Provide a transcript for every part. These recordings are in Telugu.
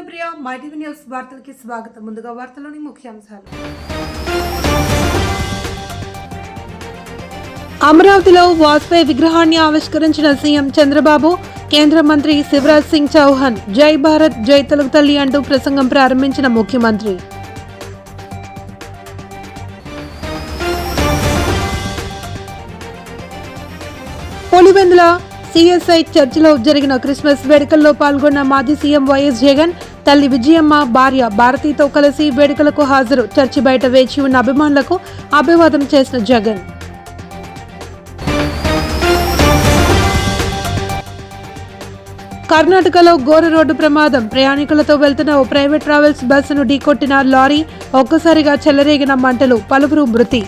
కృష్ణప్రియ మైటీవీ న్యూస్ వార్తలకి స్వాగతం. ముందుగా వార్తలోని ముఖ్యాంశాలు. అమరావతిలో వాజ్పేయి విగ్రహాన్ని ఆవిష్కరించిన సీఎం చంద్రబాబు. కేంద్ర మంత్రి శివరాజ్ సింగ్ చౌహాన్ జై భారత్ జై తెలుగు తల్లి అంటూ ప్రసంగం ప్రారంభించిన ముఖ్యమంత్రి. పులివెందుల సిఎస్ఐ చర్చిలో జరిగిన క్రిస్మస్ వేడుకల్లో పాల్గొన్న మాజీ సీఎం వైఎస్ జగన్. తల్లి విజయమ్మ, భార్య భారతితో కలిసి వేడుకలకు హాజరు. చర్చి బయట వేచి ఉన్న అభిమానులకు అభివాదం చేసిన జగన్. కర్ణాటకలో ఘోర రోడ్డు ప్రమాదం. ప్రయాణికులతో వెళ్తున్న ఓ ప్రైవేట్ ట్రావెల్స్ బస్సును ఢీకొట్టిన లారీ. ఒక్కసారిగా చెలరేగిన మంటలు, పలువురు మృతి.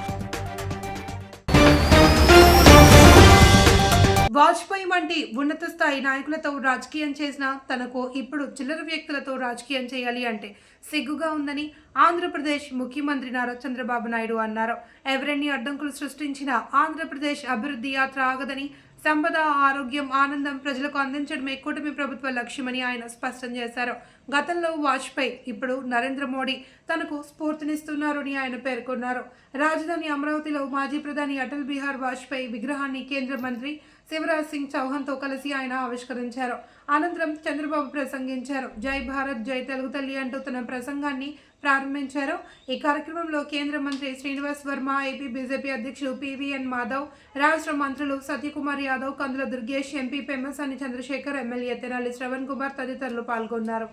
వాజ్పేయి వంటి ఉన్నత స్థాయి నాయకులతో రాజకీయం చేసిన తనకు ఇప్పుడు చిల్లర వ్యక్తులతో రాజకీయం చేయాలి అంటే సిగ్గుగా ఉందని ఆంధ్రప్రదేశ్ ముఖ్యమంత్రి నారా చంద్రబాబు నాయుడు అన్నారు. ఎవరెన్ని అడ్డంకులు సృష్టించినా ఆంధ్రప్రదేశ్ అభివృద్ధి యాత్ర ఆగదని, సంపద, ఆరోగ్యం, ఆనందం ప్రజలకు అందించడమే కూటమి ప్రభుత్వ లక్ష్యమని ఆయన స్పష్టం చేశారు. గతంలో వాజ్పేయి, ఇప్పుడు నరేంద్ర మోడీ తనకు స్ఫూర్తినిస్తున్నారని ఆయన పేర్కొన్నారు. రాజధాని అమరావతిలో మాజీ ప్రధాని అటల్ బిహారీ వాజ్పేయి విగ్రహాన్ని కేంద్ర మంత్రి శివరాజ్ సింగ్ చౌహాన్తో కలిసి ఆయన ఆవిష్కరించారు. అనంతరం చంద్రబాబు ప్రసంగించారు. జై భారత్ జై తెలుగు తల్లి అంటూ తన ప్రసంగాన్ని ప్రారంభించారు. ఈ కార్యక్రమంలో కేంద్ర మంత్రి శ్రీనివాస్ వర్మ, ఏపీ బీజేపీ అధ్యక్షులు పివిఎన్ మాధవ్, రాష్ట్ర మంత్రులు సత్యకుమార్ యాదవ్, కందుల దుర్గేష్, ఎంపీ పెమ్మసాని చంద్రశేఖర్, ఎమ్మెల్యే తెనాలి శ్రవణ్ కుమార్ తదితరులు పాల్గొన్నారు.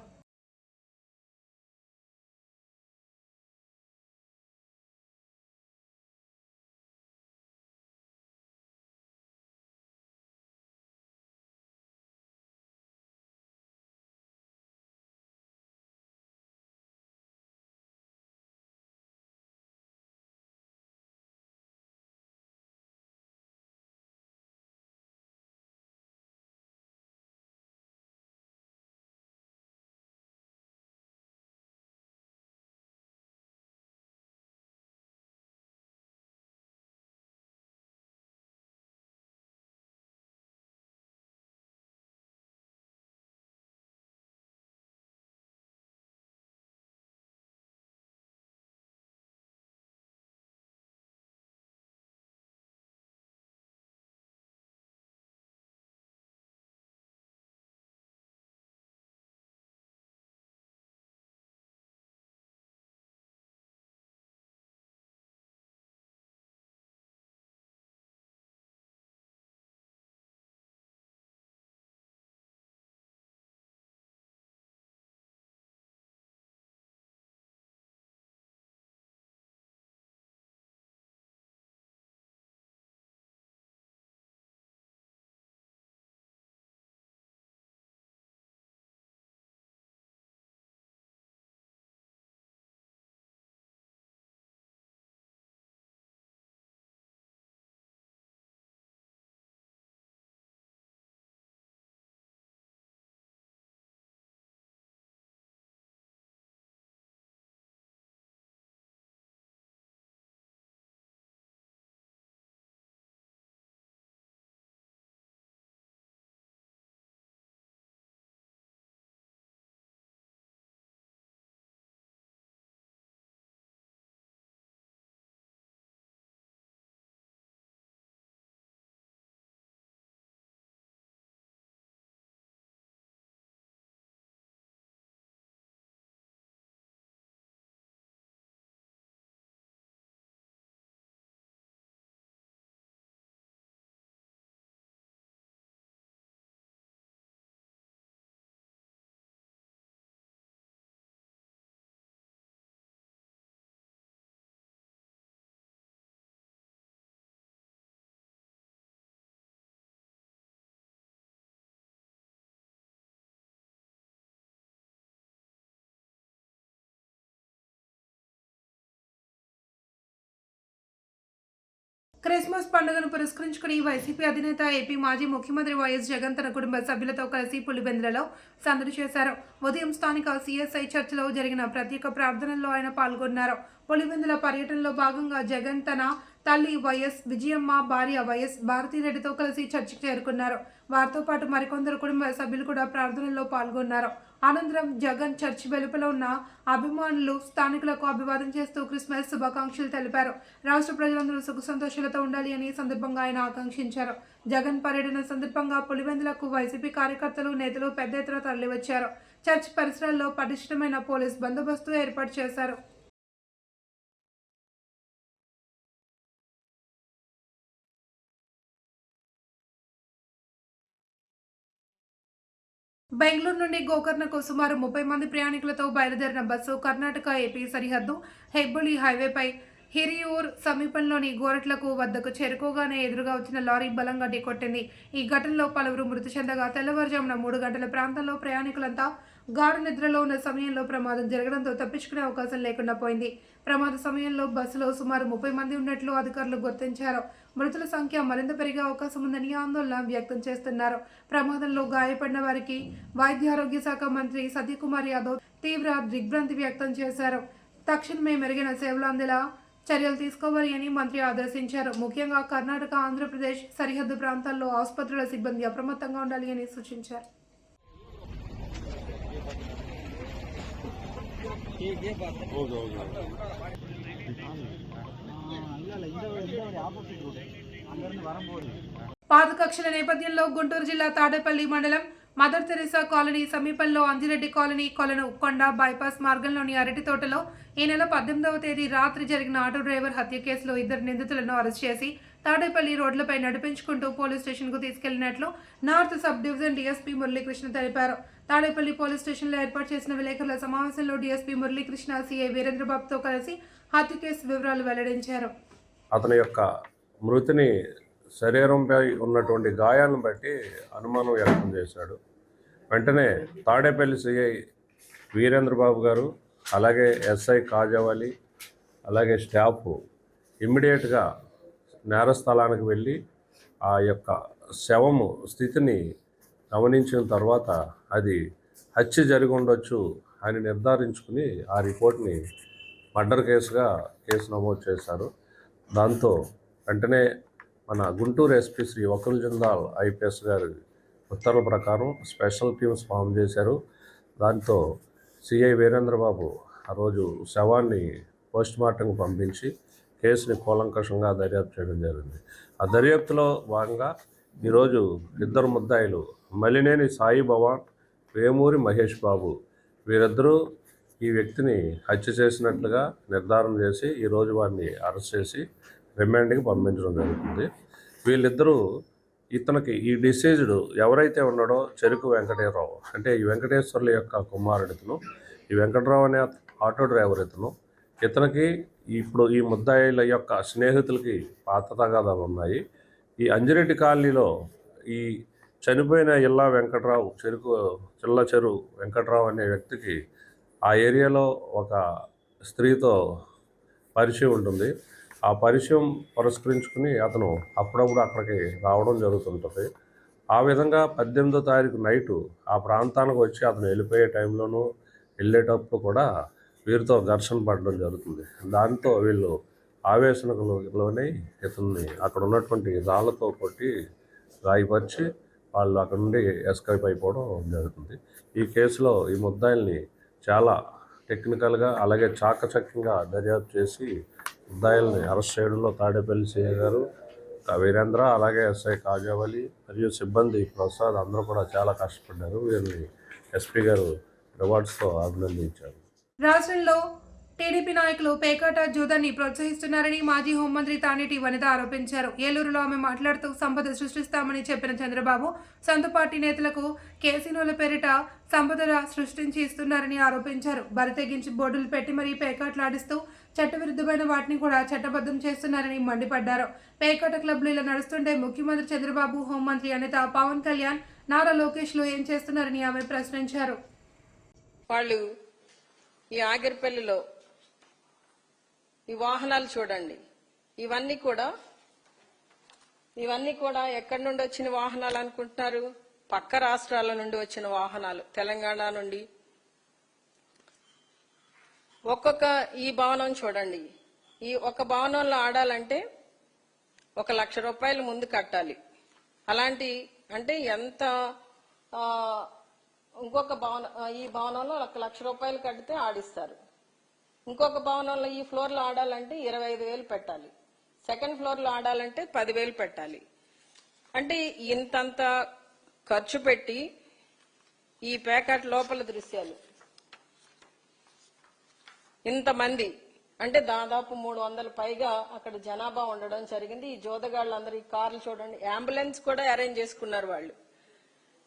క్రిస్మస్ పండుగను పురస్కరించుకుని వైసీపీ అధినేత, ఏపీ మాజీ ముఖ్యమంత్రి వైఎస్ జగన్ తన కుటుంబ సభ్యులతో కలిసి పులివెందులలో సందడి చేశారు. ఉదయం స్థానిక సిఎస్ఐ చర్చిలో జరిగిన ప్రత్యేక ప్రార్థనల్లో ఆయన పాల్గొన్నారు. పులివెందుల పర్యటనలో భాగంగా జగన్ తన తల్లి వైఎస్ విజయమ్మ, భార్య వైఎస్ భారతిరెడ్డితో కలిసి చర్చికి చేరుకున్నారు. వారితో పాటు మరికొందరు కుటుంబ సభ్యులు కూడా ప్రార్థనలో పాల్గొన్నారు. అనంతరం జగన్ చర్చి వెలుపల ఉన్న అభిమానులు స్థానికులకు అభివాదం చేస్తూ క్రిస్మస్ శుభాకాంక్షలు తెలిపారు. రాష్ట్ర ప్రజలందరూ సుఖ సంతోషాలతో ఉండాలి అని సందర్భంగా ఆయన ఆకాంక్షించారు. జగన్ పర్యటన సందర్భంగా పులివెందులకు వైసీపీ కార్యకర్తలు, నేతలు పెద్ద ఎత్తున తరలివచ్చారు. చర్చ్ పరిసరాల్లో పటిష్టమైన పోలీస్ బందోబస్తు ఏర్పాటు చేశారు. బెంగళూరు నుండి గోకర్ణకు సుమారు 30 మంది ప్రయాణికులతో బయలుదేరిన బస్సు కర్ణాటక ఏపీ సరిహద్దు హెబ్బులి హైవేపై హిరియూర్ సమీపంలోని గోరట్లకు వద్దకు చేరుకోగానే ఎదురుగా వచ్చిన లారీ బలంగా ఢీకొట్టింది. ఈ ఘటనలో పలువురు మృతి చెందగా తెల్లవారుజామున 3 గంటల ప్రాంతంలో ప్రయాణికులంతా గాఢ నిద్రలో ఉన్న సమయంలో ప్రమాదం జరగడంతో తప్పించుకునే అవకాశం లేకుండా పోయింది. ప్రమాద సమయంలో బస్సులో సుమారు 30 మంది ఉన్నట్లు అధికారులు గుర్తించారు. మృతుల సంఖ్య మరింత పెరిగే అవకాశం ఉందని ఆందోళన వ్యక్తం చేస్తున్నారు. ప్రమాదంలో గాయపడిన వారికి వైద్య ఆరోగ్య శాఖ మంత్రి సత్యకుమార్ యాదవ్ తీవ్ర దిగ్భ్రాంతి వ్యక్తం చేశారు. తక్షణమే మెరుగైన సేవలు అందేలా చర్యలు తీసుకోవాలి అని మంత్రి ఆదేశించారు. ముఖ్యంగా కర్ణాటక, ఆంధ్రప్రదేశ్ సరిహద్దు ప్రాంతాల్లో ఆసుపత్రుల సిబ్బంది అప్రమత్తంగా ఉండాలి అని సూచించారు. పాత కక్షల నేపథ్యంలో గుంటూరు జిల్లా తాడేపల్లి మండలం మదర్ తెరెసా కాలనీ సమీపంలో అంజిరెడ్డి కాలనీ కొలను కొండ బైపాస్ మార్గంలోని అరటి తోటలో ఈ నెల 18వ తేదీ రాత్రి జరిగిన ఆటో డ్రైవర్ హత్య కేసులో 2 నిందితులను అరెస్ట్ చేసి తాడేపల్లి రోడ్లపై నడిపించుకుంటూ పోలీస్ స్టేషన్కు తీసుకెళ్లినట్లు north sub division DSP Muralikrishna తెలిపారు. తాడేపల్లి పోలీస్ స్టేషన్లో ఏర్పాటు చేసిన విలేకరుల సమావేశంలో డీఎస్పీ మురళీకృష్ణ, సీఐ వీరేంద్రబాబుతో కలిసి హత్య కేసు వివరాలు వెల్లడించారు. అతని యొక్క మృతిని శరీరంపై ఉన్నటువంటి గాయాలను బట్టి అనుమానం వ్యక్తం చేశాడు. వెంటనే తాడేపల్లి సిఐ వీరేంద్రబాబు గారు, అలాగే ఎస్ఐ కాజావలి, అలాగే స్టాఫ్ ఇమ్మీడియట్గా నేరస్థలానికి వెళ్ళి ఆ యొక్క శవము స్థితిని గమనించిన తర్వాత అది హత్య జరిగి ఉండొచ్చు అని నిర్ధారించుకుని ఆ రిపోర్ట్ని మర్డర్ కేసు నమోదు చేశారు. దాంతో వెంటనే మన గుంటూరు ఎస్పీ శ్రీ వకుల్ జిందాల్ ఐపీఎస్ గారి ఉత్తర్వుల ప్రకారం స్పెషల్ టీమ్స్ ఫామ్ చేశారు. దాంతో సిఐ వీరేంద్రబాబు ఆ రోజు శవాన్ని పోస్ట్మార్టంకు పంపించి కేసుని కూలంకషంగా దర్యాప్తు చేయడం జరిగింది. ఆ దర్యాప్తులో భాగంగా ఈరోజు 2 ముద్దాయిలు మలినేని సాయి భవాన్, వేమూరి మహేష్ బాబు వీరిద్దరూ ఈ వ్యక్తిని హత్య చేసినట్లుగా నిర్ధారణ చేసి ఈరోజు వారిని అరెస్ట్ చేసి రిమాండ్కి పంపించడం జరుగుతుంది. వీళ్ళిద్దరూ ఇతనికి ఈ డిసీజ్డ్ ఎవరైతే ఉన్నాడో చెరుకు వెంకటేశ్వరరావు, అంటే ఈ వెంకటేశ్వర్ల యొక్క కుమారుడితను, ఈ వెంకటరావు అనే ఆటో డ్రైవర్ ఇతనికి ఇప్పుడు ఈ ముద్దాయిల యొక్క స్నేహితులకి పాత తగాదాలు ఉన్నాయి. ఈ అంజిరెడ్డి కాలనీలో ఈ చనిపోయిన ఇల్లా వెంకటరావు చిల్ల వెంకటరావు అనే వ్యక్తికి ఆ ఏరియాలో ఒక స్త్రీతో పరిచయం ఉంటుంది. ఆ పరిచయం పురస్కరించుకుని అతను అప్పుడప్పుడు అక్కడికి రావడం జరుగుతుంటుంది. ఆ విధంగా 18వ తారీఖు నైటు ఆ ప్రాంతానికి వచ్చి అతను వెళ్ళిపోయే టైంలోనూ వెళ్ళేటప్పుడు కూడా వీరితో ఘర్షణ పడడం జరుగుతుంది. దాంతో వీళ్ళు ఆవేశంలోనే ఇతన్ని అక్కడ ఉన్నటువంటి రాళ్లతో కొట్టి గాయపరిచి వాళ్ళు అక్కడ నుండి ఎస్కేప్ అయిపోవడం జరుగుతుంది. ఈ కేసులో ఈ ముద్దాయిల్ని చాలా టెక్నికల్గా అలాగే చాకచక్యంగా దర్యాప్తు చేసి ముద్దాయిల్ని అరెస్ట్ చేయడంలో తాడేపల్లి సిఐ గారు వీరేంద్ర, అలాగే ఎస్ఐ కాజావలి మరియు సిబ్బంది ప్రసాద్ అందరూ కూడా చాలా కష్టపడ్డారు. వీరిని ఎస్పీ గారు రివార్డ్స్తో అభినందించారు. రాష్ట్రంలో టీడీపీ నాయకులు పేకాట జూదాన్ని ప్రోత్సహిస్తున్నారని మాజీ హోంమంత్రి తానేటి వనిత ఆరోపించారు. ఏలూరులో ఆమె మాట్లాడుతూ సంపద సృష్టిస్తామని చెప్పిన చంద్రబాబు సొంత పార్టీ నేతలకు కేసినోల పేరిట సంపద సృష్టించి ఇస్తున్నారని ఆరోపించారు. బరితెగించి బోర్డులు పెట్టి మరీ పేకాట్లాడిస్తూ చట్టవిరుద్ధమైన వాటిని కూడా చట్టబద్ధం చేస్తున్నారని మండిపడ్డారు. పేకాట క్లబ్లు ఇలా నడుస్తుంటే ముఖ్యమంత్రి చంద్రబాబు, హోంమంత్రి అనిత, పవన్ కళ్యాణ్, నారా లోకేష్లు ఏం చేస్తున్నారని ఆమె ప్రశ్నించారు. వాళ్ళు ఈ ఆగిరిపల్లిలో ఈ వాహనాలు చూడండి, ఇవన్నీ కూడా ఎక్కడి నుండి వచ్చిన వాహనాలు అనుకుంటున్నారు? పక్క రాష్ట్రాల నుండి వచ్చిన వాహనాలు, తెలంగాణ నుండి. ఒక్కొక్క ఈ భవనం చూడండి, ఈ ఒక భవనంలో ఆడాలంటే 1,00,000 ముందు కట్టాలి. అలాంటి అంటే ఎంత ఇంకొక భవనం, ఈ భవనంలో 1,00,000 కడితే ఆడిస్తారు. ఇంకొక భవనంలో ఈ ఫ్లోర్ లో ఆడాలంటే 25,000 పెట్టాలి. సెకండ్ ఫ్లోర్ లో ఆడాలంటే 10,000 పెట్టాలి. అంటే ఇంతంత ఖర్చు పెట్టి ఈ ప్యాకెట్ లోపల దృశ్యాలు ఇంతమంది అంటే దాదాపు 300 పైగా అక్కడ జనాభా ఉండడం జరిగింది. ఈ జోదగాళ్ళందరూ ఈ కార్లు చూడండి, అంబులెన్స్ కూడా అరేంజ్ చేసుకున్నారు వాళ్ళు.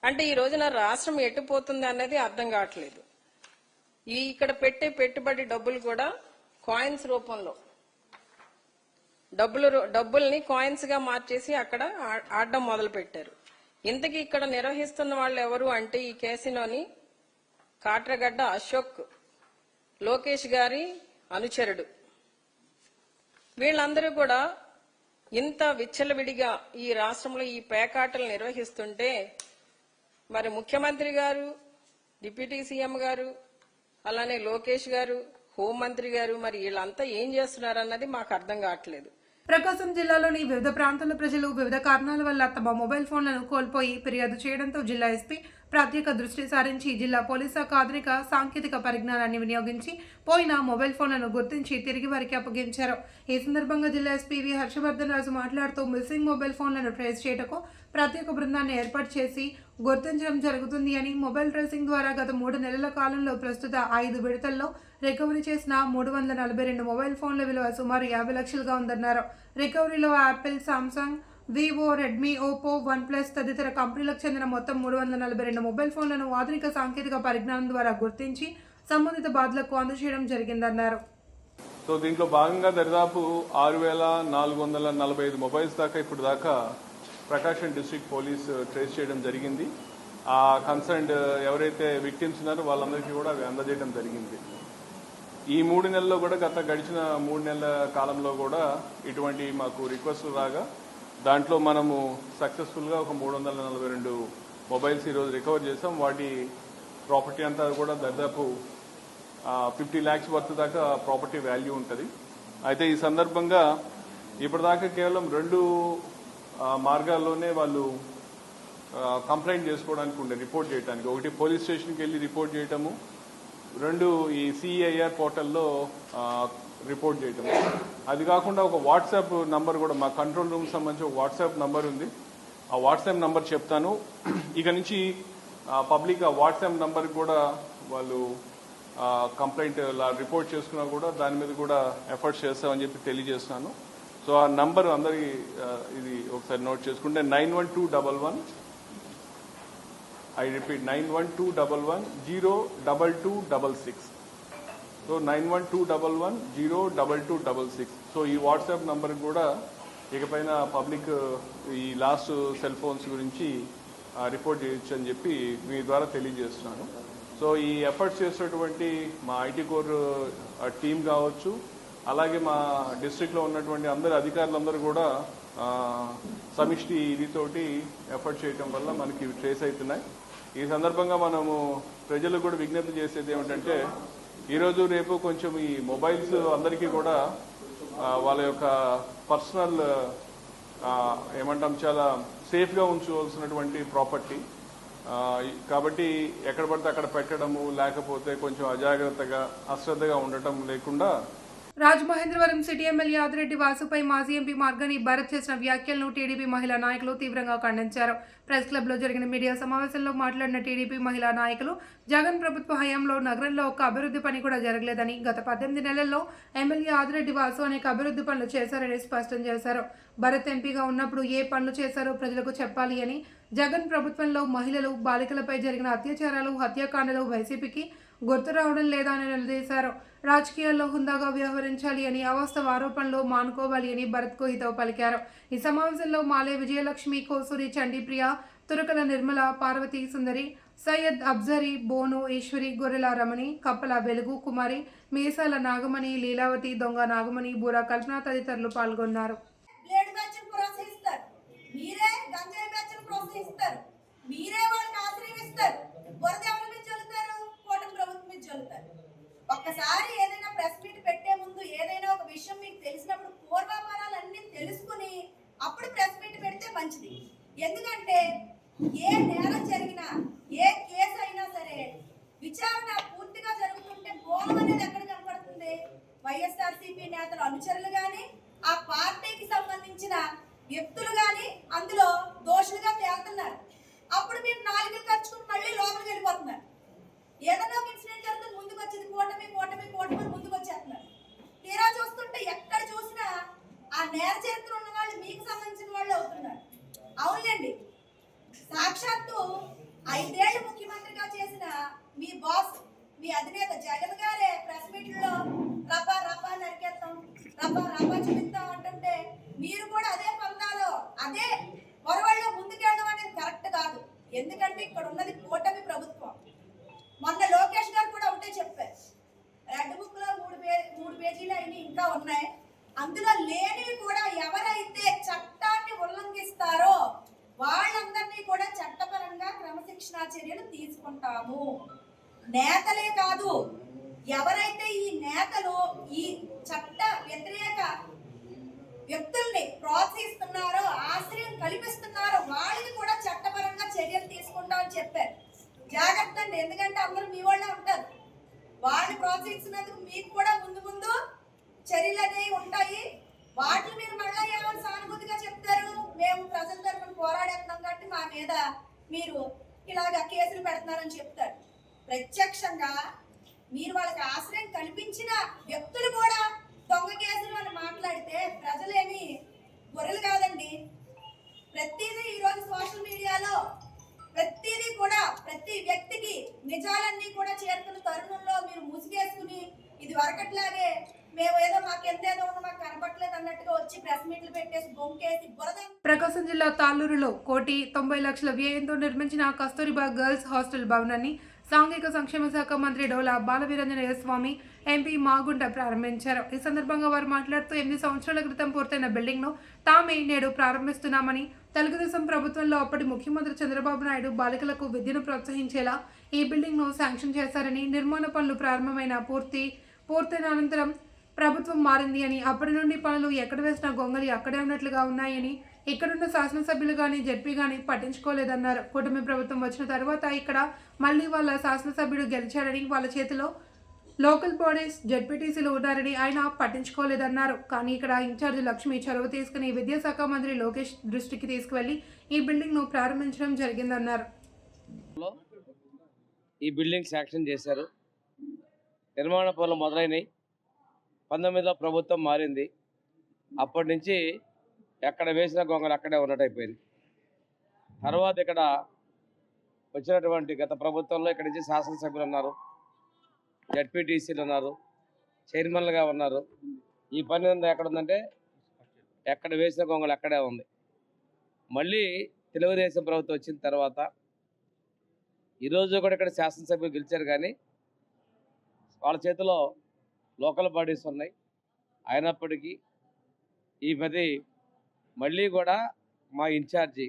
అంటే ఈ రోజున రాష్ట్రం ఎట్టుపోతుంది అన్నది అర్థం కావట్లేదు. ఈ ఇక్కడ పెట్టే పెట్టుబడి డబ్బులు కూడా కాయిన్స్ రూపంలో డబ్బుల్ని కాయిన్స్ గా మార్చేసి అక్కడ ఆడడం మొదలు పెట్టారు. ఇంతకీ ఇక్కడ నిర్వహిస్తున్న వాళ్ళు ఎవరు అంటే ఈ కేసినోని కాట్రగడ్డ అశోక్, లోకేష్ గారి అనుచరుడు. వీళ్ళందరూ కూడా ఇంత విచ్చలవిడిగా ఈ రాష్ట్రంలో ఈ పేకాటలు నిర్వహిస్తుంటే మరి ముఖ్యమంత్రి గారు, డిప్యూటీ సీఎం గారు, అలానే లోకేష్ గారు, హోంమంత్రి గారు మరి వీళ్ళంతా ఏం చేస్తున్నారన్నది మాకు అర్థం కావట్లేదు. ప్రకాశం జిల్లాలోని వివిధ ప్రాంతాల ప్రజలు వివిధ కారణాల వల్ల తమ మొబైల్ ఫోన్లను కోల్పోయి ఫిర్యాదు చేయడంతో జిల్లా ఎస్పీ ప్రత్యేక దృష్టి సారించి జిల్లా పోలీస్ శాఖ ఆధునిక సాంకేతిక పరిజ్ఞానాన్ని వినియోగించి పోయిన మొబైల్ ఫోన్లను గుర్తించి తిరిగి వారికి అప్పగించారు. ఈ సందర్భంగా జిల్లా ఎస్పీ వి హర్షవర్ధన్ రాజు మాట్లాడుతూ మిస్సింగ్ మొబైల్ ఫోన్లను ట్రేస్ చేయటకు ప్రత్యేక బృందాన్ని ఏర్పాటు చేసి గుర్తించడం జరుగుతుంది అని, మొబైల్ ట్రేసింగ్ ద్వారా గత 3 నెలల కాలంలో ప్రస్తుత 5 విడతల్లో రికవరీ చేసిన 342 మొబైల్ ఫోన్ల విలువ సుమారు 50 లక్షలుగా ఉందన్నారు. రికవరీలో Apple, Samsung, Vivo, Redmi, Oppo, OnePlus తదితర కంపెనీలకు చెందిన మొత్తం 342 మొబైల్ ఫోన్లను ఆధునిక సాంకేతిక పరిజ్ఞానం ద్వారా గుర్తించి సంబంధిత బాధ్యులకు అందజేయడం జరిగిందన్నారు. సో దీంట్లో భాగంగా దరిదాపు 6,445 మొబైల్స్ దాకా ఇప్పుడు దాకా ప్రకాశం డిస్ట్రిక్ట్ పోలీస్ ట్రేస్ చేయడం జరిగింది. ఆ కన్సర్న్డ్ ఎవరైతే విక్టిమ్స్ ఉన్నారో వాళ్ళందరికీ కూడా అవి అందజేయడం జరిగింది. ఈ 3 నెలల్లో కూడా గడిచిన 3 నెలల కాలంలో కూడా ఇటువంటి మాకు రిక్వెస్ట్లు రాగా దాంట్లో మనము సక్సెస్ఫుల్గా ఒక 342 మొబైల్స్ ఈరోజు రికవర్ చేసాం. వాటి ప్రాపర్టీ అంతా కూడా దాదాపు 50 lakhs వర్త్ దాకా ప్రాపర్టీ వాల్యూ ఉంటుంది. అయితే ఈ సందర్భంగా ఇప్పటిదాకా కేవలం 2 మార్గాల్లోనే వాళ్ళు కంప్లైంట్ చేసుకోవడానికి ఉండే, రిపోర్ట్ చేయడానికి. ఒకటి పోలీస్ స్టేషన్కి వెళ్ళి రిపోర్ట్ చేయటము, 2 ఈ సిఐఆర్ పోర్టల్లో రిపోర్ట్ చేయటం. అది కాకుండా ఒక వాట్సాప్ నంబర్ కూడా మా కంట్రోల్ రూమ్ సంబంధించి ఒక వాట్సాప్ నంబర్ ఉంది. ఆ వాట్సాప్ నంబర్ చెప్తాను. ఇక నుంచి పబ్లిక్ ఆ వాట్సాప్ నంబర్ కూడా వాళ్ళు కంప్లైంట్ రిపోర్ట్ చేసుకున్నా కూడా దాని మీద కూడా ఎఫర్ట్స్ చేస్తామని చెప్పి తెలియజేస్తున్నాను. సో ఆ నంబర్ అందరికి ఇది ఒకసారి నోట్ చేసుకుంటే 91211, I repeat 91211-02266. సో 91211-02266. సో ఈ వాట్సాప్ నంబర్ కూడా ఇకపైన పబ్లిక్ ఈ లాస్ట్ సెల్ ఫోన్స్ గురించి రిపోర్ట్ చేయొచ్చు అని చెప్పి మీ ద్వారా తెలియజేస్తున్నాను. సో ఈ ఎఫర్ట్స్ చేసేటువంటి మా ఐటీ కోర్ టీం కావచ్చు, అలాగే మా డిస్ట్రిక్ట్లో ఉన్నటువంటి అందరు అధికారులందరూ కూడా సమిష్టి ఇదితోటి ఎఫర్ట్ చేయటం వల్ల మనకి ట్రేస్ అవుతున్నాయి. ఈ సందర్భంగా మనము ప్రజలకు కూడా విజ్ఞప్తి చేసేది ఏమిటంటే ఈరోజు రేపు కొంచెం ఈ మొబైల్స్ అందరికీ కూడా వాళ్ళ యొక్క పర్సనల్ ఏమంటాం చాలా సేఫ్గా ఉంచుకోవాల్సినటువంటి ప్రాపర్టీ. కాబట్టి ఎక్కడ పడితే అక్కడ పెట్టడము, లేకపోతే కొంచెం అజాగ్రత్తగా అశ్రద్ధగా ఉండటం లేకుండా. రాజమహేంద్రవరం సిటీ ఎమ్మెల్యే ఆదిరెడ్డి వాసుపై మాజీ ఎంపీ మార్గాని భరత్ చేసిన వ్యాఖ్యలను టీడీపీ మహిళా నాయకులు తీవ్రంగా ఖండించారు. ప్రెస్ క్లబ్లో జరిగిన మీడియా సమావేశంలో మాట్లాడిన టీడీపీ మహిళా నాయకులు జగన్ ప్రభుత్వ హయాంలో నగరంలో ఒక్క అభివృద్ధి పని కూడా జరగలేదని, గత 18 నెలల్లో ఎమ్మెల్యే ఆదిరెడ్డి వాసు అనేక అభివృద్ధి పనులు చేశారని స్పష్టం చేశారు. భరత్ ఎంపీగా ఉన్నప్పుడు ఏ పనులు చేశారో ప్రజలకు చెప్పాలి అని, జగన్ ప్రభుత్వంలో మహిళలు, బాలికలపై జరిగిన అత్యాచారాలు, హత్యాకాండలు వైసీపీకి గుర్తు రావడం లేదా అని నిలదీశారు. రాజకీయాల్లో హుందాగా వ్యవహరించాలి అని, అవాస్తవ ఆరోపణలు మానుకోవాలి అని భరత్కు హితవు పలికారు. ఈ సమావేశంలో మాలే విజయలక్ష్మి, కోసూరి చండీప్రియ, తురకల నిర్మల, పార్వతీ సుందరి, సయ్యద్ అబ్జరీ, బోను ఈశ్వరి, గొర్రెల రమణి, కప్పల వెలుగు కుమారి, మీసాల నాగమణి, లీలావతి, దొంగ నాగమణి, బూరా కల్పన తదితరులు పాల్గొన్నారు. ఒక్కసారి ఏదైనా ప్రెస్ మీట్ పెట్టే ముందు ఏదైనా ఒక విషయం మీకు తెలిసినప్పుడు పూర్వాపరాలన్నీ తెలుసుకుని ఎందుకంటే ఏ నేరం జరిగినా ఏ కేసు అయినా సరే విచారణ పూర్తిగా జరుగుతుంటే మూలం అనేది ఎక్కడ కనపడుతుంది? వైఎస్ఆర్సీపీ నేతల అనుచరులు కానీ ఆ పార్టీకి సంబంధించిన వ్యక్తులు కానీ అందులో దోషులుగా తేలుతున్నారు. అప్పుడు మీరు నాలుగులు ఖర్చుకుని మళ్ళీ లోపలికి వెళ్ళిపోతున్నారు. ఏదైనా ఒక ఇన్సిడెంట్ జరుగుతుంది, ముందుకు వచ్చేది కూటమి కూటమి కూటమి ముందుకు వచ్చేస్తున్నారు. తీరా చూస్తుంటే ఎక్కడ చూసినా ఆ నేర చరిత్ర ఉన్న వాళ్ళు మీకు సంబంధించిన వాళ్ళు అవుతున్నారు. అవునండి, సాక్షాత్తు 5 ఏళ్ళు ముఖ్యమంత్రిగా చేసిన మీ బాస్, మీ అధినేత జగన్ గారే ప్రెస్ మీట్లో రపా రపా నరికేస్తాం, రపా రపా చూపిస్తాం అంటుంటే మీరు కూడా అదే పందాలో అదే పొరవల్లో ముందుకెళ్ళడం అనేది కరెక్ట్ కాదు. ఎందుకంటే ఇక్కడ ఉన్నది కూటమి ప్రభుత్వం. మొన్న లోకేష్ గారు కూడా ఒకటే చెప్పారు, రెడ్ బుక్ లో 3 పేజీలు అయినా ఇంకా ఉన్నాయి, అందులో లేనివి కూడా ఎవరైతే చట్టాన్ని ఉల్లంఘిస్తారో వాళ్ళందరినీ కూడా చట్టపరంగా క్రమశిక్షణా చర్యలు తీసుకుంటాము. నేతలే కాదు, ఎవరైతే ఈ నేతలు ఈ చట్ట వ్యతిరేక వ్యక్తుల్ని ప్రోత్సహిస్తున్నారో ఆశ్రయం కల్పిస్తున్నారో వాళ్ళని కూడా చట్టపరంగా చర్యలు తీసుకుంటామని చెప్పారు. జాగ్రత్త అండి, ఎందుకంటే అందరూ మీ వాళ్ళే ఉంటారు. వాళ్ళని ప్రోత్సహిస్తున్నందుకు మీకు కూడా ముందు ముందు చర్యలు అనేవి ఉంటాయి. వాటిని మీరు మళ్ళీ ఏమైనా సానుభూతిగా చెప్తారు, మేము ప్రజల తరఫున పోరాడేస్తాం కాబట్టి మా మీద మీరు ఇలాగ కేసులు పెడుతున్నారని చెప్తారు. ప్రత్యక్షంగా మీరు వాళ్ళకి ఆశ్రయం కల్పించిన వ్యక్తులు కూడా దొంగ కేసులు అని మాట్లాడితే ప్రజలేమి గొర్రెలు కాదండి. ప్రతిదీ ఈరోజు సోషల్ మీడియాలో ప్రతిదీ కూడా ప్రతి వ్యక్తికి నిజాలన్నీ కూడా చేరుతున్న తరుణంలో మీరు ముసుగేసుకుని ఇది వరకట్లాగే మేము ఏదో మాకు ఎంతేదో ఉన్నా మాకు కనపట్లేదు అన్నట్టుగా వచ్చి ప్రెస్ మీట్లు పెట్టేసి బొంకేసి బురద. ప్రకాశం జిల్లా తాళ్ళూరులో 1,90,00,000 వ్యయంతో నిర్మించిన కస్తూరిబా గర్ల్స్ హాస్టల్ భవనాన్ని సాంఘిక సంక్షేమ శాఖ మంత్రి డోలా బాలవీరంజనేయ స్వామి ఎంపీ మాగుంట ప్రారంభించారు. ఈ సందర్భంగా వారు మాట్లాడుతూ 8 సంవత్సరాల క్రితం పూర్తయిన బిల్డింగ్ను తామే నేడు ప్రారంభిస్తున్నామని, తెలుగుదేశం ప్రభుత్వంలో అప్పటి ముఖ్యమంత్రి చంద్రబాబు నాయుడు బాలికలకు విద్యను ప్రోత్సహించేలా ఈ బిల్డింగ్ను శాంక్షన్ చేశారని, నిర్మాణ పనులు పూర్తయిన అనంతరం ప్రభుత్వం మారింది అని, అప్పటి నుండి పనులు ఎక్కడ వేసిన గొంగలి అక్కడే ఉన్నట్లుగా ఉన్నాయని, ఇక్కడున్న శాసనసభ్యులు కానీ జడ్పీ కానీ పట్టించుకోలేదన్నారు. కూటమి ప్రభుత్వం వచ్చిన తర్వాత ఇక్కడ మళ్ళీ వాళ్ళ శాసనసభ్యుడు గెలిచాడని, వాళ్ళ చేతిలో లోకల్ బాడీస్ జడ్పీటీసీలు ఉన్నారని ఆయన పట్టించుకోలేదన్నారు. కానీ ఇక్కడ ఇన్ఛార్జి లక్ష్మి చొరవ తీసుకుని విద్యాశాఖ మంత్రి లోకేష్ దృష్టికి తీసుకువెళ్లి ఈ బిల్డింగ్ను ప్రారంభించడం జరిగిందన్నారు. ఈ బిల్డింగ్ శాంక్షన్ చేశారు. నిర్మాణ పనులు మొదలైనవి. 19లో ప్రభుత్వం మారింది. అప్పటి నుంచి ఎక్కడ వేసిన గొంగలు అక్కడే ఉన్నట్టు అయిపోయింది. తర్వాత ఇక్కడ వచ్చినటువంటి గత ప్రభుత్వంలో ఇక్కడి నుంచి శాసనసభ్యులు ఉన్నారు, జడ్పీటీసీలు ఉన్నారు, చైర్మన్లుగా ఉన్నారు. ఈ పని ఎక్కడ ఉందంటే ఎక్కడ వేసిన గొంగలు అక్కడే ఉంది. మళ్ళీ తెలుగుదేశం ప్రభుత్వం వచ్చిన తర్వాత ఈరోజు కూడా ఇక్కడ శాసనసభ్యులు గెలిచారు, కానీ వాళ్ళ చేతిలో లోకల్ బాడీస్ ఉన్నాయి. అయినప్పటికీ ఈ పది మళ్ళీ కూడా మా ఇన్ఛార్జి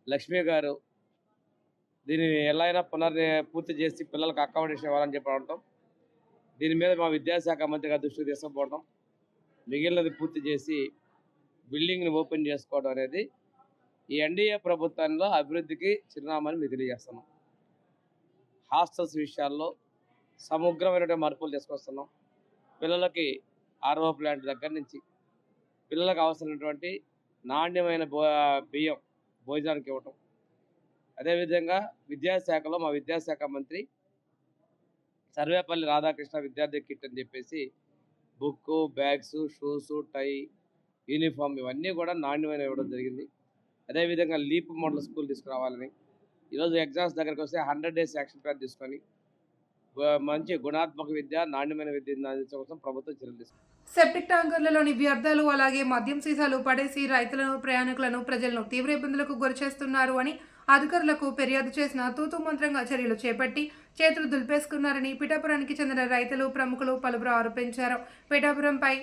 లక్ష్మి గారు దీన్ని ఎలా అయినా పూర్తి చేసి పిల్లలకు అకామిడేషన్ ఇవ్వాలని చెప్పి అనటం, దీని మీద మా విద్యాశాఖ మంత్రి గారి దృష్టికి తీసుకుపోవడం, మిగిలినది పూర్తి చేసి బిల్డింగ్ని ఓపెన్ చేసుకోవడం అనేది ఈ ఎన్డీఏ ప్రభుత్వంలో అభివృద్ధికి చిరునామాని మీకు తెలియజేస్తున్నాం. హాస్టల్స్ విషయాల్లో సమగ్రమైనటువంటి మార్పులు తీసుకొస్తున్నాం. పిల్లలకి ఆర్ఓ ప్లాంట్ దగ్గర నుంచి పిల్లలకు అవసరమైనటువంటి నాణ్యమైన బియ్యం భోజనానికి ఇవ్వటం. అదేవిధంగా విద్యాశాఖలో మా విద్యాశాఖ మంత్రి సర్వేపల్లి రాధాకృష్ణ విద్యార్థి కిట్ అని చెప్పేసి బుక్, బ్యాగ్స్, షూస్, టై, యూనిఫామ్ ఇవన్నీ కూడా నాణ్యమైన ఇవ్వడం జరిగింది. అదేవిధంగా లీప్ మోడల్ స్కూల్ తీసుకురావాలని, ఈరోజు ఎగ్జామ్స్ దగ్గరికి వస్తే 100 days యాక్షన్ ప్లాన్ తీసుకొని మంచి గుణాత్మక విద్య, నాణ్యమైన విద్యను అందించడం కోసం ప్రభుత్వం చర్యలు తీసుకుంది. సెప్టిక్ ట్యాంకర్లలోని వ్యర్థాలు అలాగే మద్యం సీసాలు పడేసి రైతులను, ప్రయాణికులను, ప్రజలను తీవ్ర ఇబ్బందులకు గురిచేస్తున్నారు అని అధికారులకు ఫిర్యాదు చేసిన తూతూ మంత్రంగా చర్యలు చేపట్టి చేతులు దులిపేసుకున్నారని పిఠాపురానికి చెందిన రైతులు, ప్రముఖులు పలువురు ఆరోపించారు. పిఠాపురంపై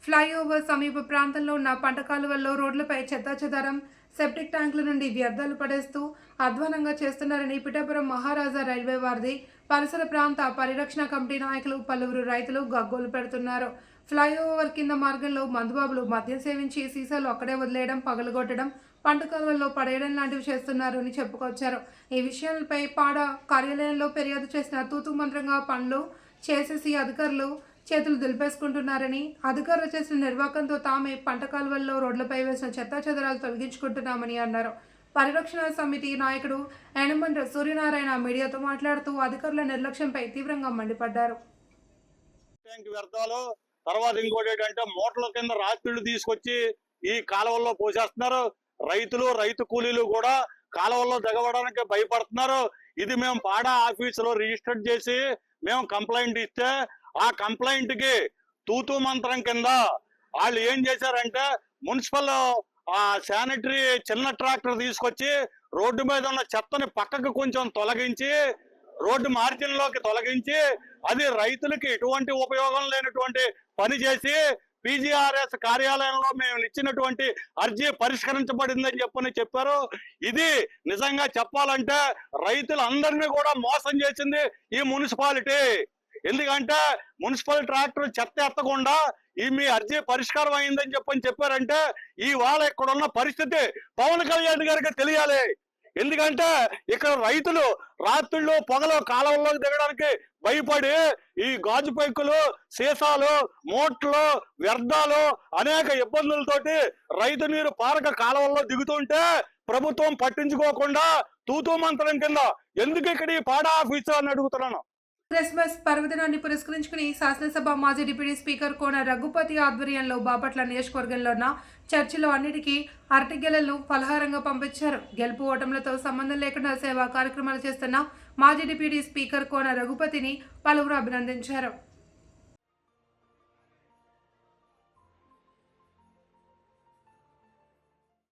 ఫ్లైఓవర్ సమీప ప్రాంతంలో ఉన్న పంట కాలువల్లో రోడ్లపై చెత్తాచెదారం, సెప్టిక్ ట్యాంకుల నుండి వ్యర్థాలు పడేస్తూ అధ్వానంగా చేస్తున్నారని పిఠాపురం మహారాజా రైల్వే వారిది పరిసర ప్రాంత పరిరక్షణ కమిటీ నాయకులు, పలువురు రైతులు గగ్గోలు పెడుతున్నారు. ఫ్లైఓవర్ కింద మార్గంలో మందుబాబులు మద్యం సేవించి సీసాలు అక్కడే వదిలేయడం, పగలగొట్టడం, పంట కాలువల్లో పడేయడం లాంటివి చేస్తున్నారు అని చెప్పుకొచ్చారు. ఈ విషయాలపై పాడ కార్యాలయంలో ఫిర్యాదు చేసిన తూతు మంత్రంగా పనులు చేసేసి అధికారులు చేతులు దులిపేసుకుంటున్నారని, అధికారులు చేసిన నిర్వాకంతో తామే పంట కాలువల్లో రోడ్లపై వేసిన చెత్తాచెదరాలు తొలగించుకుంటున్నామని అన్నారు. పరిరక్షణ సమితి నాయకుడు యనమండ్ర సూర్యనారాయణ మీడియాతో మాట్లాడుతూ అధికారుల నిర్లక్ష్యంపై తీవ్రంగా మండిపడ్డారు. ట్యాంక్ వ్యర్థాలు తర్వాత ఇంకోటి ఏంటంటే మోటార్ల కింద రాత్రిళ్ళు తీసుకొచ్చి ఈ కాలువల్లో పోసేస్తున్నారు. రైతు కూలీలు కూడా కాలువల్లో దిగవడానికి భయపడుతున్నారు. ఇది మేము పాడా ఆఫీసులో రిజిస్టర్ చేసి మేము కంప్లైంట్ ఇస్తే ఆ కంప్లైంట్ కి తూతూ మంత్రం కింద వాళ్ళు ఏం చేశారంటే మున్సిపల్ శానిటరీ చిన్న ట్రాక్టర్ తీసుకొచ్చి రోడ్డు మీద ఉన్న చెత్తని పక్కకు కొంచెం తొలగించి రోడ్డు మార్జిన్ లోకి తొలగించి అది రైతులకి ఎటువంటి ఉపయోగం లేనటువంటి పని చేసి పీజీఆర్ఎస్ కార్యాలయంలో మేము ఇచ్చినటువంటి అర్జీ పరిష్కరించబడిందని చెప్పారు. ఇది నిజంగా చెప్పాలంటే రైతులందరినీ కూడా మోసం చేసింది ఈ మున్సిపాలిటీ. ఎందుకంటే మున్సిపల్ ట్రాక్టర్ చెత్త ఎత్తకుండా ఈ మీ అర్జీ పరిష్కారం అయిందని చెప్పారంటే ఇవాళ ఇక్కడ ఉన్న పరిస్థితి పవన్ కళ్యాణ్ గారికి తెలియాలి. ఎందుకంటే ఇక్కడ రైతులు రాత్రుళ్ళు పొగలు కాలువల్లోకి దిగడానికి భయపడి ఈ గాజు పైకులు, సీసాలు, మోట్లు, వ్యర్థాలు అనేక ఇబ్బందులతోటి రైతు నీరు పారక కాలువల్లో దిగుతుంటే ప్రభుత్వం పట్టించుకోకుండా తూతూ మంత్రం కింద ఎందుకు ఇక్కడ ఈ పాడా ఆఫీసు అని అడుగుతున్నాను. క్రిస్మస్ పర్వదినాన్ని పురస్కరించుకుని శాసనసభ మాజీ డిప్యూటీ స్పీకర్ కోన రఘుపతి ఆధ్వర్యంలో బాపట్ల నియోజకవర్గంలో ఉన్న చర్చిలో అన్నిటికీ అరటిగెలలను ఫలహారంగా పంపించారు. గెలుపు ఓటములతో సంబంధం లేకుండా సేవా కార్యక్రమాలు చేస్తున్న మాజీ డిప్యూటీ స్పీకర్ కోన రఘుపతిని పలువురు అభినందించారు.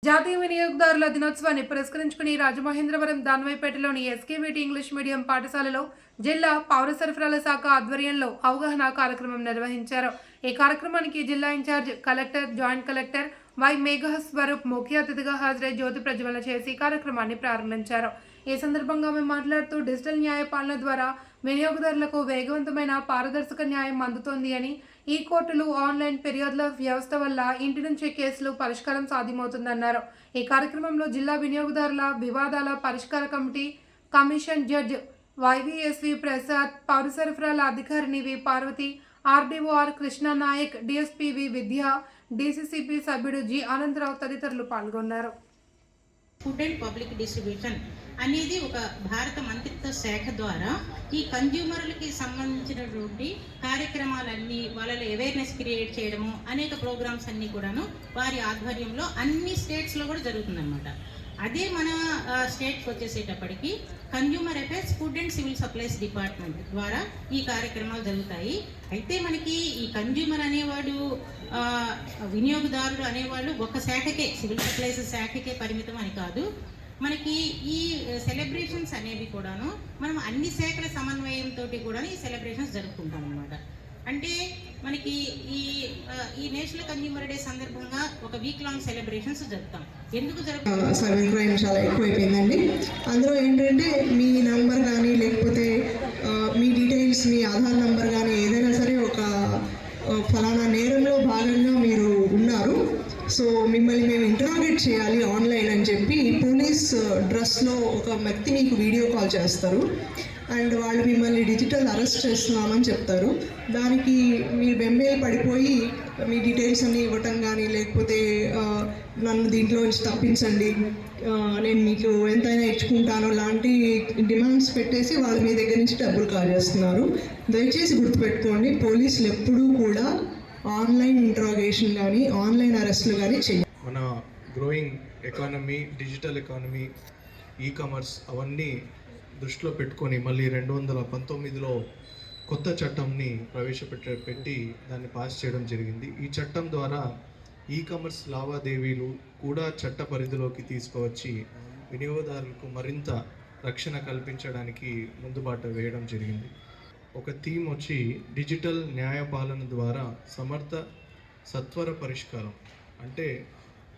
జాతీయ వినియోగదారుల దినోత్సవాన్ని పురస్కరించుకుని రాజమహేంద్రవరం దాన్వైపేటలోని ఎస్కేవిటి ఇంగ్లీష్ మీడియం పాఠశాలలో జిల్లా పౌర సరఫరాల శాఖ ఆధ్వర్యంలో అవగాహన కార్యక్రమం నిర్వహించారు. ఈ కార్యక్రమానికి జిల్లా in charge collector, joint collector Y Megha Swaroop ముఖ్య అతిథిగా హాజరై జ్యోతి ప్రజ్వలన చేసి కార్యక్రమాన్ని ప్రారంభించారు. ఈ సందర్భంగా ఆమె మాట్లాడుతూ డిజిటల్ న్యాయ పాలన ద్వారా వినియోగదారులకు వేగవంతమైన పారదర్శక న్యాయం అందుతోంది అని, ఈ కోర్టులు, ఆన్లైన్ ఫిర్యాదుల వ్యవస్థ వల్ల ఇంటి నుంచే కేసులు పరిష్కారం సాధ్యమవుతుందన్నారు. ఈ కార్యక్రమంలో జిల్లా వినియోగదారుల వివాదాల పరిష్కార కమిటీ కమిషన్ జడ్జ్ వైవీఎస్వి ప్రసాద్, పౌర సరఫరాల అధికారిని వి పార్వతి, ఆర్డీఓఆర్ కృష్ణ నాయక్, డిఎస్పీవి విద్య, డీసీసీపీ సభ్యుడు జి ఆనందరావు తదితరులు పాల్గొన్నారు. ఫుడ్ అండ్ పబ్లిక్ డిస్ట్రిబ్యూషన్ అనేది ఒక భారత మంత్రిత్వ శాఖ ద్వారా ఈ కన్జ్యూమర్లకి సంబంధించినటువంటి కార్యక్రమాలన్నీ వాళ్ళలో అవేర్నెస్ క్రియేట్ చేయడము, అనేక ప్రోగ్రామ్స్ అన్నీ కూడాను వారి ఆధ్వర్యంలో అన్ని స్టేట్స్లో కూడా జరుగుతుందన్నమాట. అదే మన స్టేట్కి వచ్చేసేటప్పటికి consumer affairs, food and civil supplies department ద్వారా ఈ కార్యక్రమాలు జరుగుతాయి. అయితే మనకి ఈ కన్జ్యూమర్ అనేవాడు, వినియోగదారుడు అనేవాళ్ళు ఒక శాఖకే, సివిల్ సప్లైస్ శాఖకే పరిమితం అని కాదు. మనకి ఈ సెలబ్రేషన్స్ అనేవి కూడాను మనం అన్ని శాఖల సమన్వయంతో కూడా ఈ సెలబ్రేషన్స్ జరుపుకుంటాం అన్నమాట. అంటే మనకి ఈ నేషనల్ కన్జ్యూమర్ డే సందర్భంగా ఒక వీక్ లాంగ్ సెలబ్రేషన్స్ జరుపుతాం. ఎందుకు జరుపుతాం? సైబర్ క్రైమ్ చాలా ఎక్కువైపోయిందండి. అందులో ఏంటంటే మీ నంబర్ కానీ లేకపోతే మీ డీటెయిల్స్, మీ ఆధార్ నంబర్ కానీ ఏదైనా సరే ఒక ఫలానా నేరంలో భాగంగా మీరు ఉన్నారు, సో మిమ్మల్ని మేము ఇంటరాగేట్ చేయాలి ఆన్లైన్ అని చెప్పి పోలీస్ డ్రెస్లో ఒక వ్యక్తి మీకు వీడియో కాల్ చేస్తారు అండ్ వాళ్ళు మిమ్మల్ని డిజిటల్ అరెస్ట్ చేస్తున్నామని చెప్తారు. దానికి మీరు బెంబేలు పడిపోయి మీ డీటెయిల్స్ అన్నీ ఇవ్వటం కానీ లేకపోతే నన్ను దీంట్లో నుంచి తప్పించండి, నేను మీకు ఎంతైనా ఇచ్చుకుంటాను లాంటి డిమాండ్స్ పెట్టేసి వాళ్ళు మీ దగ్గర నుంచి డబ్బులు కాజేస్తున్నారు. దయచేసి గుర్తుపెట్టుకోండి, పోలీసులు ఎప్పుడూ కూడా ఆన్లైన్ ఇంట్రాగేషన్ కానీ ఆన్లైన్ అరెస్టులు కానీ చేయాలి. మన growing economy, digital economy, e commerce అవన్నీ దృష్టిలో పెట్టుకొని మళ్ళీ 2019లో కొత్త చట్టంని పెట్టి దాన్ని పాస్ చేయడం జరిగింది. ఈ చట్టం ద్వారా ఈ కామర్స్ లావాదేవీలు కూడా చట్ట పరిధిలోకి తీసుకువచ్చి వినియోగదారులకు మరింత రక్షణ కల్పించడానికి ముందుబాటు వేయడం జరిగింది. ఒక థీమ్ వచ్చి డిజిటల్ న్యాయపాలన ద్వారా సమర్థ సత్వర పరిష్కారం, అంటే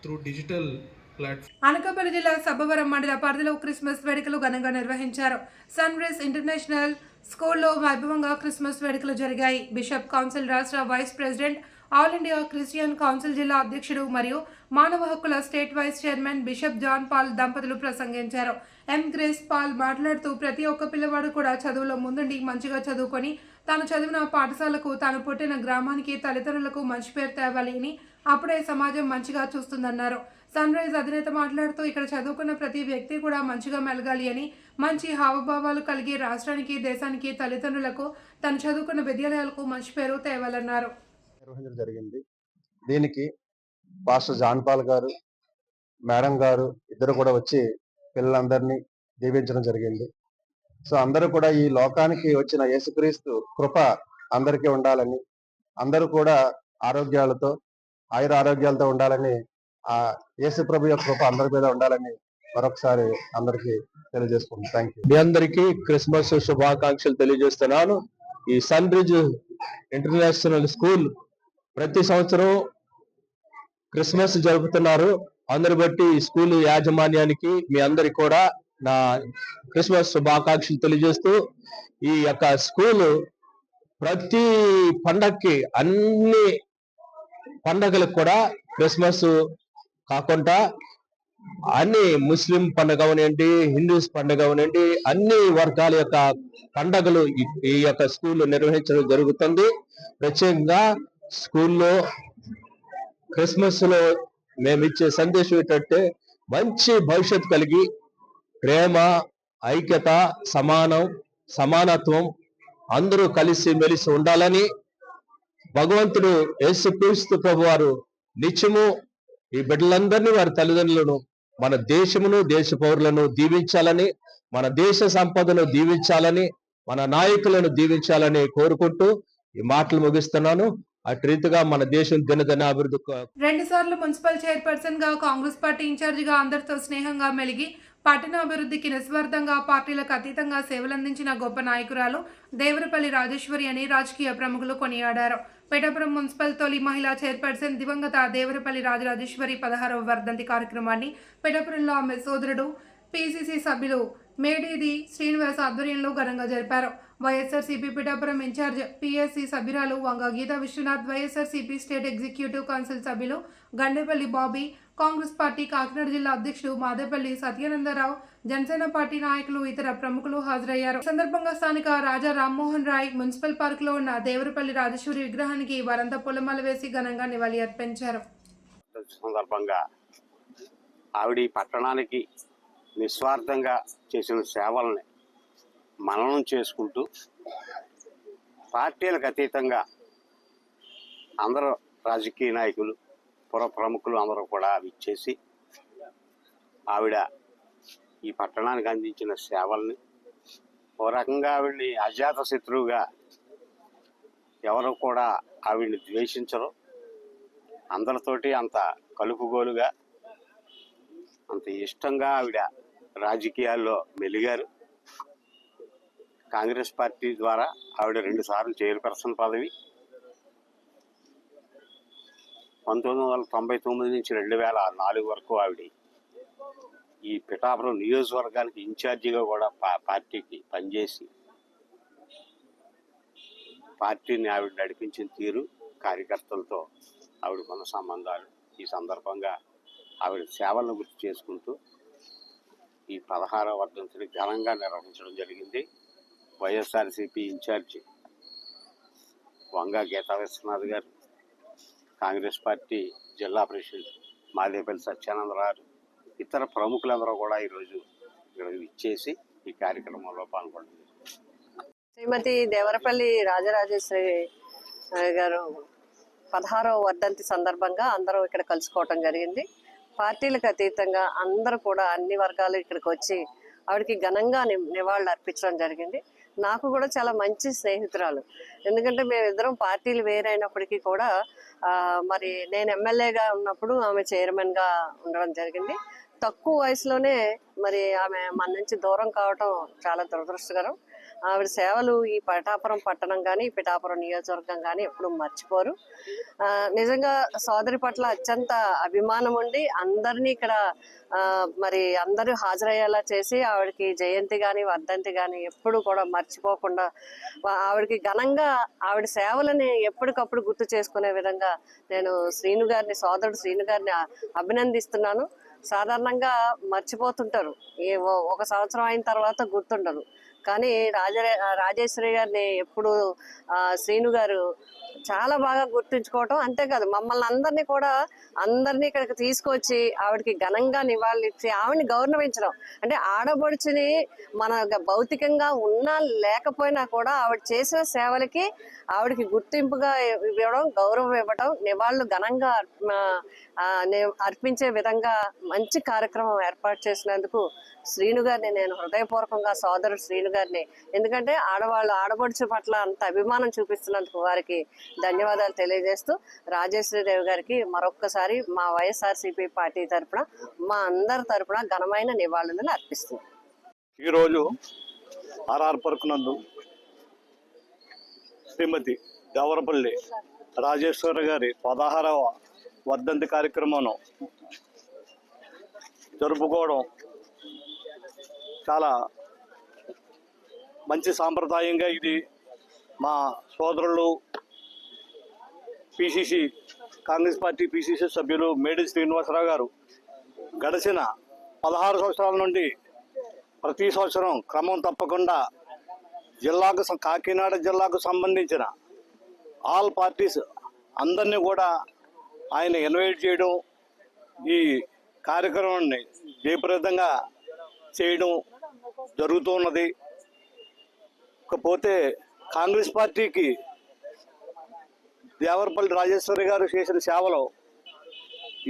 త్రూ డిజిటల్ ప్లాట్ఫామ్. అనకాపల్లి జిల్లా సబ్బవరం మండల పరిధిలో క్రిస్మస్ వేడుకలు ఘనంగా నిర్వహించారు. సన్ రైజ్ ఇంటర్నేషనల్ స్కూల్లో వైభవంగా క్రిస్మస్ వేడుకలు జరిగాయి. బిషప్ కౌన్సిల్ రాష్ట్ర vice president, all India Christian council జిల్లా అధ్యక్షుడు మరియు మానవ హక్కుల state vice chairman bishop John Paul దంపతులు ప్రసంగించారు. ఎం గ్రేస్ పాల్ మాట్లాడుతూ ప్రతి ఒక్క పిల్లవాడు కూడా చదువులో ముందుండి మంచిగా చదువుకొని తాను చదివిన పాఠశాలకు, తాను పుట్టిన గ్రామానికి, తల్లిదండ్రులకు మంచి పేరు తేవాలి అని, అప్పుడే సమాజం మంచిగా చూస్తుందన్నారు. సన్ రైజ్ అధినేత మాట్లాడుతూ ఇక్కడ చదువుకున్న ప్రతి వ్యక్తి కూడా మంచిగా మెలగాలి అని, మంచి హావభావాలు కలిగి రాష్ట్రానికి, దేశానికి, తల్లిదండ్రులకు, తను చదువుకున్న విద్యాలయాలకు మంచి పేరు తేవాలన్నారు. నిర్వహించడం జరిగింది. దీనికి పాస్టర్ జాన్ పాల్ గారు, మేడం గారు ఇద్దరు కూడా వచ్చి పిల్లలందరినీ దీవించడం జరిగింది. సో అందరూ కూడా ఈ లోకానికి వచ్చిన యేసుక్రీస్తు కృప అందరికీ ఉండాలని, అందరూ కూడా ఆరోగ్యాలతో, ఆయురారోగ్యాలతో ఉండాలని, ఆ యేసు ప్రభు యొక్క కృప అందరి మీద ఉండాలని మరొకసారి అందరికీ తెలియజేసుకుంటాను. Thank you. మీ అందరికీ క్రిస్మస్ శుభాకాంక్షలు తెలియజేస్తున్నాను. ఈ సన్ రిజ్ ఇంటర్నేషనల్ స్కూల్ ప్రతి సంవత్సరం క్రిస్మస్ జరుపుతున్నారు. అందరి బట్టి ఈ స్కూల్ యాజమాన్యానికి మీ అందరికి కూడా నా క్రిస్మస్ శుభాకాంక్షలు తెలియజేస్తూ, ఈ యొక్క స్కూల్ ప్రతి పండగకి, అన్ని పండగలకు కూడా క్రిస్మస్ కాకుండా అన్ని ముస్లిం పండుగ అవనండి, హిందూస్ పండుగ అవనండి, అన్ని వర్గాల యొక్క పండగలు ఈ యొక్క స్కూల్లో నిర్వహించడం జరుగుతుంది. ప్రత్యేకంగా స్కూల్లో క్రిస్మస్ లో మేము ఇచ్చే సందేశం ఏంటంటే, మంచి భవిష్యత్తు కలిగి ప్రేమ, ఐక్యత, సమానత్వం అందరూ కలిసి మెలిసి ఉండాలని భగవంతుడు యేసుక్రీస్తు ప్రభువారు నిత్యము ఈ బిడ్డలందరినీ, వారి తల్లిదండ్రులను, మన దేశమును, దేశ పౌరులను దీవించాలని, మన దేశ సంపదను దీవించాలని, మన నాయకులను దీవించాలని కోరుకుంటూ ఈ మాటలు ముగిస్తున్నాను. అటు రీతిగా మన దేశం దినదినాభివృద్ధి. 2 సార్లు మున్సిపల్ చైర్పర్సన్ గా, కాంగ్రెస్ పార్టీ ఇన్ఛార్జిగా అందరితో స్నేహంగా మెలిగి పట్టణ అభివృద్ధికి నిస్వార్థంగా, పార్టీలకు అతీతంగా సేవలందించిన గొప్ప నాయకురాలు దేవరపల్లి రాజేశ్వరి అని రాజకీయ ప్రముఖులు కొనియాడారు. పిఠాపురం మున్సిపల్ తొలి మహిళా చైర్పర్సన్ దివంగత దేవరపల్లి రాజరాజేశ్వరి 16వ వర్ధంతి కార్యక్రమాన్ని పిఠాపురంలో ఆమె సోదరుడు పిసిసి సభ్యులు మేడేది శ్రీనివాస్ ఆధ్వర్యంలో ఘనంగా జరిపారు. వైఎస్ఆర్సీపీ పిఠాపురం ఇన్ఛార్జ్ పిఎస్సి సభ్యురాలు Vanga Geetha Viswanath, YSRCP state executive council సభ్యులు గండేపల్లి బాబీ, కాంగ్రెస్ పార్టీ కాకినాడ జిల్లా అధ్యక్షుడు మాదేపల్లి సత్యానందరావు, జనసేన పార్టీ నాయకులు, ఇతర ప్రముఖులు హాజరయ్యారు. ఈ సందర్భంగా స్థానిక రాజా రామ్మోహన్ రాయ్ మున్సిపల్ పార్క్ లో ఉన్న దేవరపల్లి రాజేశ్వరి విగ్రహానికి వారంతా పూలమాల వేసి ఘనంగా నివాళి అర్పించారు. సందర్భంగా ఆవిడ పట్టణానికి నిస్వార్థంగా చేసిన సేవల్ని మననం చేసుకుంటూ, పార్టీలకు అతీతంగా అందరూ రాజకీయ నాయకులు, పుర ప్రముఖులు అందరూ కూడా విచ్చేసి ఆవిడ ఈ పట్టణానికి అందించిన సేవల్ని, ఓ రకంగా ఆవిడ్ని అజాత శత్రువుగా ఎవరు కూడా ఆవిడ్ని ద్వేషించరు. అందరితోటి అంత కలుపుగోలుగా, అంత ఇష్టంగా ఆవిడ రాజకీయాల్లో మెలిగారు. కాంగ్రెస్ పార్టీ ద్వారా ఆవిడ 2 సార్లు చైర్పర్సన్ పదవి, 1999 నుంచి 2004 వరకు ఆవిడ ఈ పిఠాపురం నియోజకవర్గానికి ఇన్ఛార్జిగా కూడా పార్టీకి పనిచేసి పార్టీని ఆవిడ నడిపించిన తీరు, కార్యకర్తలతో ఆవిడకున్న సంబంధాలు, ఈ సందర్భంగా ఆవిడ సేవలను గుర్తు చేసుకుంటూ ఈ 16వ వర్ధంతిని ఘనంగా నిర్వహించడం జరిగింది. వైఎస్ఆర్సీపీ ఇన్ఛార్జి వంగ గీతా విశ్వనాథ్ గారు, కాంగ్రెస్ పార్టీ జిల్లా ప్రెసిడెంట్ మాదేపల్లి సత్యానందరావు, ఇతర ప్రముఖులందరూ కూడా ఈరోజు ఇక్కడ ఇచ్చేసి ఈ కార్యక్రమంలో పాల్గొంటున్నారు. శ్రీమతి దేవరపల్లి రాజరాజేశ్వరి గారు 16వ వర్ధంతి సందర్భంగా అందరూ ఇక్కడ కలుసుకోవటం జరిగింది. పార్టీలకు అతీతంగా అందరూ కూడా అన్ని వర్గాలు ఇక్కడికి వచ్చి ఆవిడకి ఘనంగా నివాళులు అర్పించడం జరిగింది. నాకు కూడా చాలా మంచి స్నేహితురాలు. ఎందుకంటే మేమిద్దరం పార్టీలు వేరైనప్పటికీ కూడా మరి నేను ఎమ్మెల్యేగా ఉన్నప్పుడు ఆమె చైర్మన్గా ఉండడం జరిగింది. తక్కువ వయసులోనే మరి ఆమె మన నుంచి దూరం కావటం చాలా దురదృష్టకరం. ఆవిడ సేవలు ఈ పిఠాపురం పట్టణం కానీ పిఠాపురం నియోజకవర్గం కానీ ఎప్పుడు మర్చిపోరు. నిజంగా సోదరి పట్ల అత్యంత అభిమానం ఉండి అందరినీ ఇక్కడ మరి అందరూ హాజరయ్యేలా చేసి ఆవిడకి జయంతి కానీ వర్ధంతి కానీ ఎప్పుడు కూడా మర్చిపోకుండా ఆవిడకి ఘనంగా ఆవిడ సేవలని ఎప్పటికప్పుడు గుర్తు చేసుకునే విధంగా నేను సోదరుడు శ్రీను గారిని అభినందిస్తున్నాను. సాధారణంగా మర్చిపోతుంటారు, ఒక సంవత్సరం అయిన తర్వాత గుర్తుండదు. కానీ రాజేశ్వరి గారిని ఎప్పుడు శ్రీను గారు చాలా బాగా గుర్తుంచుకోవటం, అంతేకాదు మమ్మల్ని అందరినీ ఇక్కడికి తీసుకొచ్చి ఆవిడకి ఘనంగా నివాళులిచ్చి ఆవిడని గౌరవించడం. అంటే ఆడబడుచుని మన భౌతికంగా ఉన్నా లేకపోయినా కూడా ఆవిడ చేసిన సేవలకి ఆవిడకి గుర్తింపుగా ఇవ్వడం, గౌరవం ఇవ్వడం, నివాళులు ఘనంగా అర్పించే విధంగా మంచి కార్యక్రమం ఏర్పాటు చేసినందుకు శ్రీను గారిని నేను హృదయపూర్వకంగా సోదరుడు శ్రీను గారిని, ఎందుకంటే ఆడపడుచు పట్ల అంత అభిమానం చూపిస్తున్నందుకు వారికి ధన్యవాదాలు తెలియజేస్తూ రాజేశ్వరీదేవి గారికి మరొక్కసారి మా వైఎస్ఆర్సీపీ పార్టీ తరఫున మా అందరి తరఫున ఘనమైన నివాళులను అర్పిస్తున్నాం. ఈరోజు ఆర్ఆర్ పార్క్ నందు శ్రీమతి దేవరపల్లి రాజేశ్వరి గారి 16వ వర్ధంతి కార్యక్రమం జరుపుకోవడం చాలా మంచి సాంప్రదాయంగా ఇది మా సోదరులు కాంగ్రెస్ పార్టీ పిసిసి సభ్యులు మేడి శ్రీనివాసరావు గారు గడిచిన 16 సంవత్సరాల నుండి ప్రతి సంవత్సరం క్రమం తప్పకుండా కాకినాడ జిల్లాకు సంబంధించిన ఆల్ పార్టీస్ అందరినీ కూడా ఆయన ఇన్వైట్ చేయడం, ఈ కార్యక్రమాన్ని జయప్రదంగా చేయడం జరుగుతున్నది. ఇకపోతే కాంగ్రెస్ పార్టీకి దేవరపల్లి రాజేశ్వరి గారు చేసిన సేవలు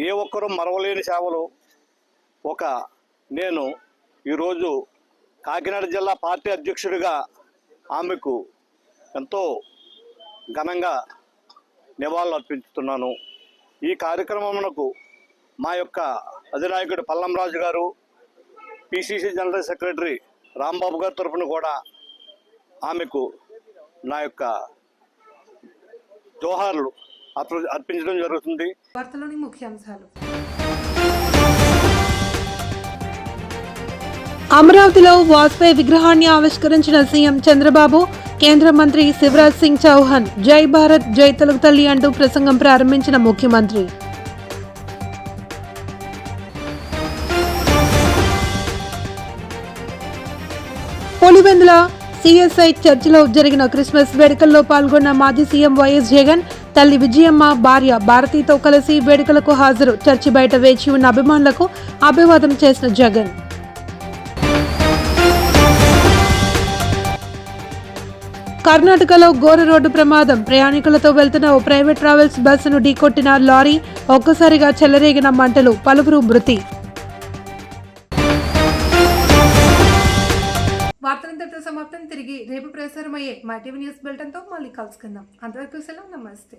ఏ ఒక్కరూ మరవలేని సేవలు. నేను ఈరోజు కాకినాడ జిల్లా పార్టీ అధ్యక్షుడిగా ఆమెకు ఎంతో ఘనంగా నివాళులు అర్పిస్తున్నాను. ఈ కార్యక్రమమునకు మా యొక్క అధినాయకుడు పల్లంరాజు గారు, పిసిసి జనరల్ సెక్రటరీ రాంబాబు గారి తరఫున కూడా ఆమెకు నా యొక్క జోహార్లు అర్పించడం జరుగుతుంది. వార్తలోని ముఖ్యాంశాలు. అమరావతిలో వాజ్పేయి విగ్రహాన్ని ఆవిష్కరించిన సీఎం చంద్రబాబు. కేంద్ర మంత్రి శివరాజ్ సింగ్ చౌహాన్ జై భారత్ జై తెలుగు తల్లి అంటూ ప్రసంగం ప్రారంభించిన ముఖ్యమంత్రి. పులివెందుల సిఎస్ఐ చర్చిలో జరిగిన క్రిస్మస్ వేడుకల్లో పాల్గొన్న మాజీ సీఎం వైఎస్ జగన్, తల్లి విజయమ్మ, భార్య భారతితో కలిసి వేడుకలకు హాజరు. చర్చి బయట వేచి ఉన్న అభిమానులకు అభివాదం చేసిన జగన్. కర్ణాటకలో ఘోర రోడ్డు ప్రమాదం. ప్రయాణికులతో వెళ్తున్న ఓ ప్రైవేట్ ట్రావెల్స్ బస్సును ఢీకొట్టిన లారీ. ఒక్కసారిగా చెలరేగిన మంటలు, పలువురు మృతి. వార్తలంతటితో సమాప్తం. తిరిగి రేపు ప్రసారమయ్యే మా టీవీ న్యూస్ బులెటిన్తో మళ్ళీ కలుసుకుందాం. అంతవరకు సెలవు, నమస్తే.